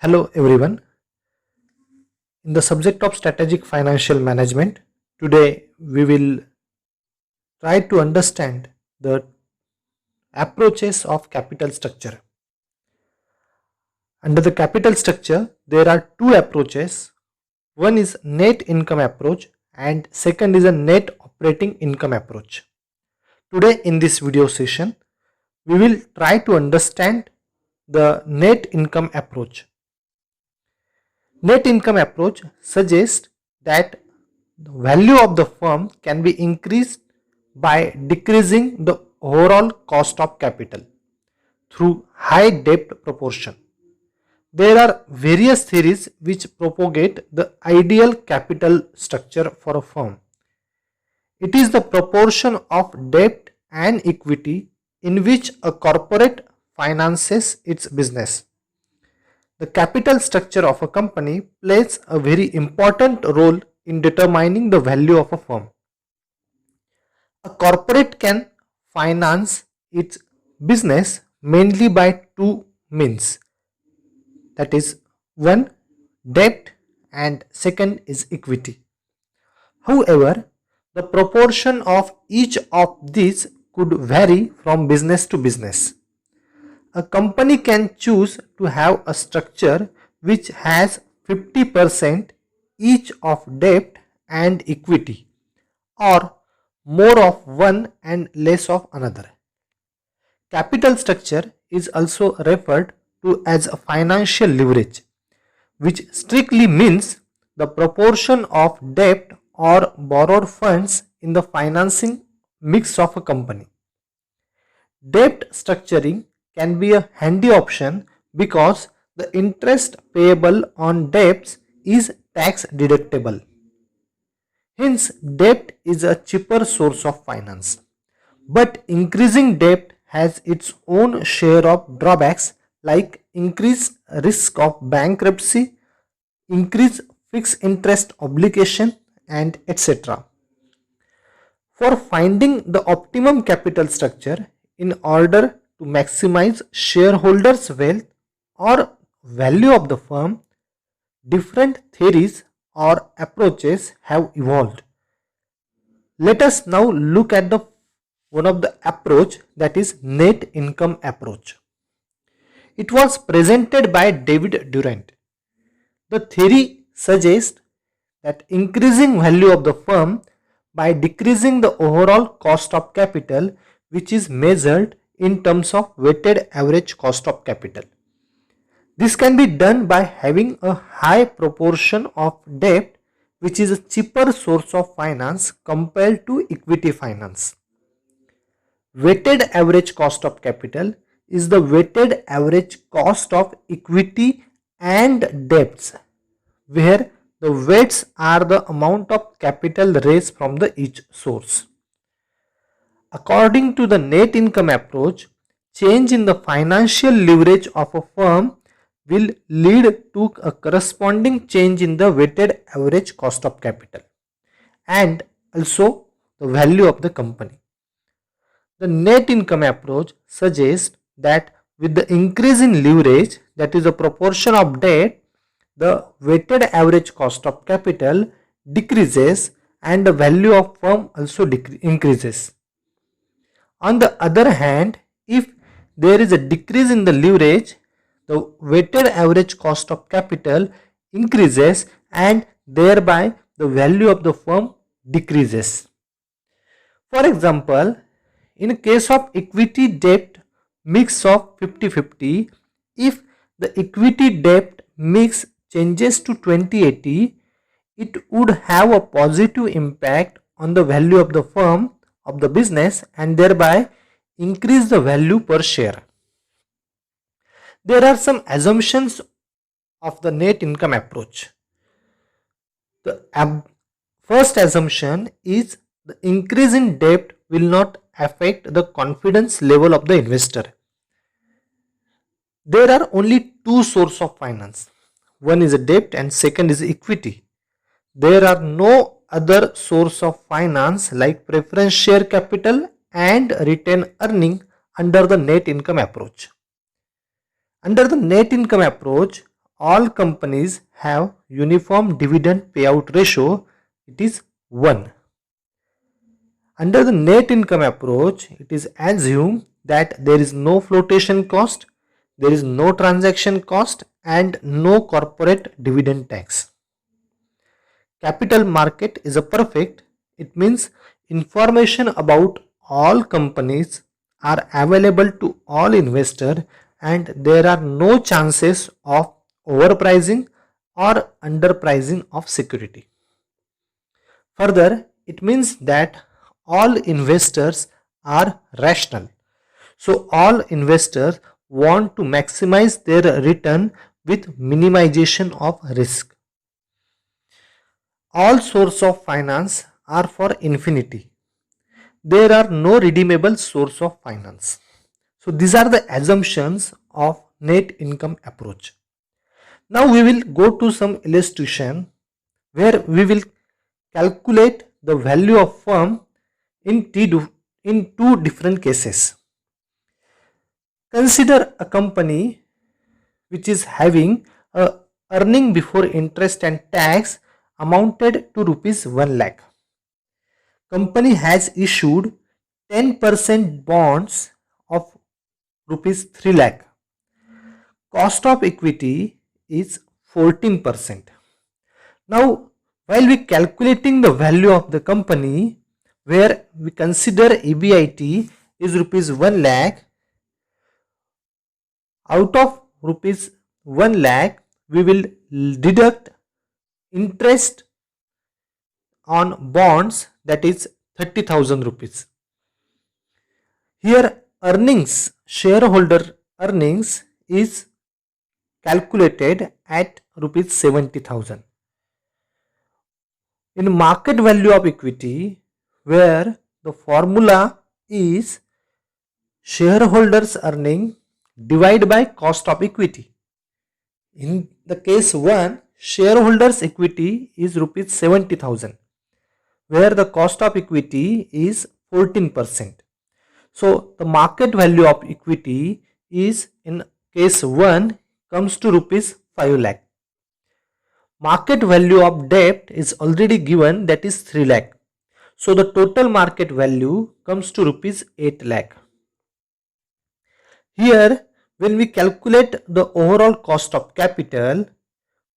Hello everyone. In the subject of strategic financial management, today we will try to understand the approaches of capital structure. Under the capital structure, there are two approaches. One is net income approach and second is a net operating income approach. Today in this video session, we will try to understand the net income approach. Net income approach suggests that the value of the firm can be increased by decreasing the overall cost of capital through high debt proportion. There are various theories which propagate the ideal capital structure for a firm. It is the proportion of debt and equity in which a corporate finances its business. The capital structure of a company plays a very important role in determining the value of a firm. A corporate can finance its business mainly by two means, that is, one, debt, and second is equity. However, the proportion of each of these could vary from business to business. A company can choose to have a structure which has 50% each of debt and equity, or more of one and less of another. Capital structure is also referred to as a financial leverage, which strictly means the proportion of debt or borrowed funds in the financing mix of a company. Debt structuring can be a handy option because the interest payable on debts is tax deductible. Hence, debt is a cheaper source of finance. But increasing debt has its own share of drawbacks like increased risk of bankruptcy, increased fixed interest obligation, and etc. For finding the optimum capital structure in order to maximize shareholders' wealth or value of the firm, different theories or approaches have evolved. Let us now look at one of the approach, that is net income approach. It was presented by David Durant. The theory suggests that increasing value of the firm by decreasing the overall cost of capital, which is measured in terms of weighted average cost of capital. This can be done by having a high proportion of debt, which is a cheaper source of finance compared to equity finance. Weighted average cost of capital is the weighted average cost of equity and debts, where the weights are the amount of capital raised from each source. According to the net income approach, change in the financial leverage of a firm will lead to a corresponding change in the weighted average cost of capital and also the value of the company. The net income approach suggests that with the increase in leverage, that is the proportion of debt, the weighted average cost of capital decreases and the value of firm also increases. On the other hand, if there is a decrease in the leverage, the weighted average cost of capital increases and thereby the value of the firm decreases. For example, in case of equity debt mix of 50-50, if the equity debt mix changes to 20-80, it would have a positive impact on the value of the firm, of the business, and thereby increase the value per share. There are some assumptions of the net income approach. The first assumption is the increase in debt will not affect the confidence level of the investor. There are only two sources of finance. One is a debt and second is equity. There are no other source of finance like preference share capital and retained earning under the net income approach. Under the net income approach, all companies have uniform dividend payout ratio, it is 1. Under the net income approach, it is assumed that there is no flotation cost, there is no transaction cost and no corporate dividend tax. Capital market is a perfect, it means information about all companies are available to all investors and there are no chances of overpricing or underpricing of security. Further, it means that all investors are rational. So all investors want to maximize their return with minimization of risk. All sources of finance are for infinity. There are no redeemable source of finance. So these are the assumptions of net income approach. Now we will go to some illustration where we will calculate the value of firm in two different cases. Consider a company which is having a earning before interest and tax amounted to rupees 1 lakh. Company has issued 10% bonds of rupees 3 lakh. Cost of equity is 14%. Now, while we calculating the value of the company, where we consider EBIT is rupees 1 lakh, out of rupees 1 lakh, we will deduct interest on bonds, that is 30,000 rupees. Here earnings, shareholder earnings is calculated at rupees 70,000. In market value of equity, where the formula is shareholders earning divided by cost of equity. In the case 1, shareholders equity is rupees 70,000, where the cost of equity is 14%. So the market value of equity is in case 1 comes to rupees 5 lakh. Market value of debt is already given, that is 3 lakh. So the total market value comes to rupees 8 lakh. Here when we calculate the overall cost of capital,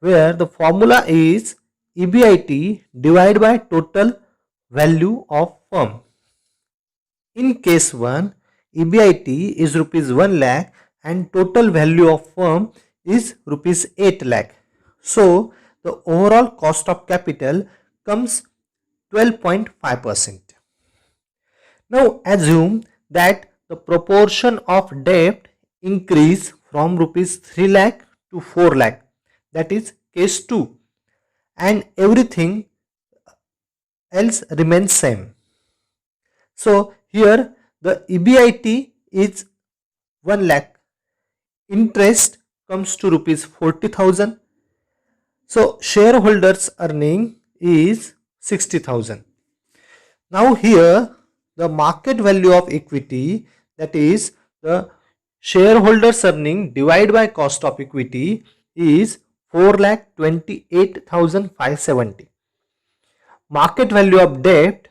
where the formula is EBIT divided by total value of firm. In case 1, EBIT is rupees 1 lakh and total value of firm is rupees 8 lakh. So the overall cost of capital comes 12.5%. Now assume that the proportion of debt increase from rupees 3 lakh to 4 lakh, that is case 2, and everything else remains same. So here the EBIT is 1 lakh, interest comes to rupees 40,000. So shareholders earning is 60,000. Now here the market value of equity, that is the shareholders earning divided by cost of equity, is 4,28,570. Market value of debt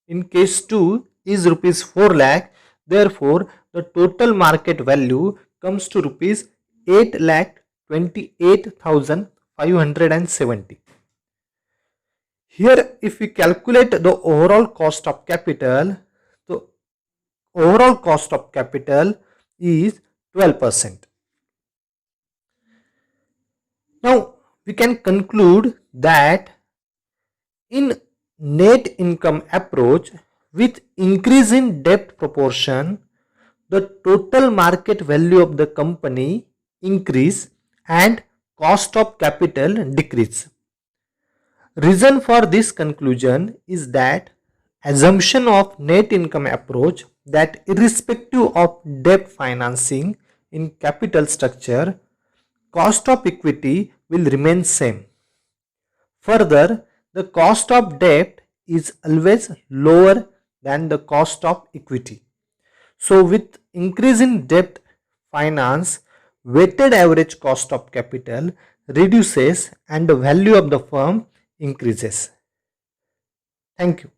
in case 2 is rupees 4 lakh. Therefore the total market value comes to rupees 8,28,570. Here if we calculate the overall cost of capital, the overall cost of capital is 12%. Now we can conclude that in net income approach, with increase in debt proportion, the total market value of the company increase and cost of capital decrease. Reason for this conclusion is that assumption of net income approach, that irrespective of debt financing in capital structure, cost of equity will remain same. Further, the cost of debt is always lower than the cost of equity. So with increase in debt finance, weighted average cost of capital reduces and the value of the firm increases. Thank you.